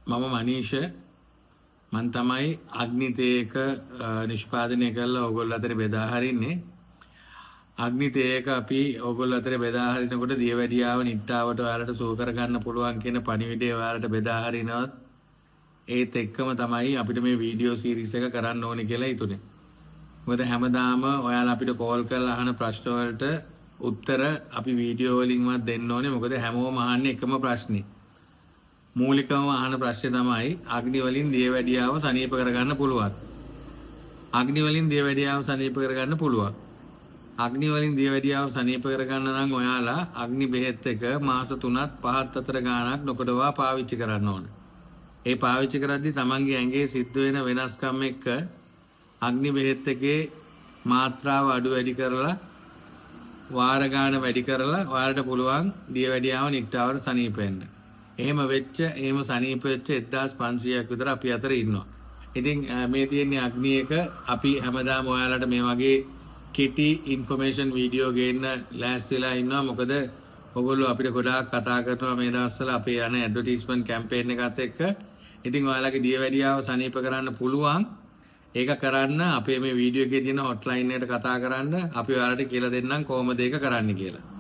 මම මනීෂ මන් තමයි අග්නිතේක නිෂ්පාදනය කරලා ඕගොල්ලෝ අතර බෙදා හරින්නේ. අග්නිතේක අපි ඕගොල්ලෝ අතර බෙදා හරිනකොට දියවැඩියාව නිට්ටාවට ඔයාලට සුව කර ගන්න පුළුවන් කියන පණිවිඩය ඔයාලට බෙදා හරිනවත් ඒත් එක්කම තමයි අපිට මේ වීඩියෝ සීරීස් එක කරන්න ඕනේ කියලා හිතුනේ. මොකද හැමදාම ඔයාලා අපිට කෝල් කරලා අහන ප්‍රශ්න වලට උත්තර අපි වීඩියෝ වලින්වත් දෙන්න ඕනේ. මොකද හැමෝම අහන්නේ එකම ප්‍රශ්නේ. මූලිකවම අහන ප්‍රශ්නේ තමයි අග්නි වලින් දියවැඩියාව සනීප කරගන්න පුළුවන්. අග්නි වලින් දියවැඩියාව සනීප කරගන්න පුළුවන්. අග්නි වලින් දියවැඩියාව සනීප කරගන්න නම් ඔයාලා අග්නි බෙහෙත් එක මාස 3ක් 5ක් අතර ගාණක් නොකඩවා පාවිච්චි කරන්න ඕන. ඒ පාවිච්චි කරද්දී තමන්ගේ ඇඟේ සිද්ධ වෙන වෙනස්කම් එක්ක අග්නි බෙහෙත් එකේ මාත්‍රාව අඩු වැඩි කරලා වාර ගාණ වැඩි කරලා ඔයාලට පුළුවන් දියවැඩියාව නිට්ටාවට සනීප වෙන්න. එහෙම සනීප වෙච්ච 1500ක් විතර අපි අතර ඉන්නවා. ඉතින් මේ තියෙන්නේ අග්නි එක අපි හැමදාම ඔයාලට මේ වගේ කෙටි ඉන්ෆර්මේෂන් වීඩියෝ ගේන්න ලෑස්ති වෙලා ඉන්නවා. මොකද ඔයගොල්ලෝ අපිට ගොඩාක් කතා කරනවා මේ දවස්වල අපේ යන ඇඩ්වර්ටයිස්මන්ට් කැම්පේන් එකත් එක්ක. ඉතින් ඔයාලගේ දියවැඩියාව සනීප කරන්න පුළුවන්. ඒක කරන්න අපේ මේ වීඩියෝ එකේ තියෙන හොට්ලයින් එකට කතා කරන්න අපි ඔයාලට කියලා දෙන්නම් කොහොමද ඒක කරන්න කියලා.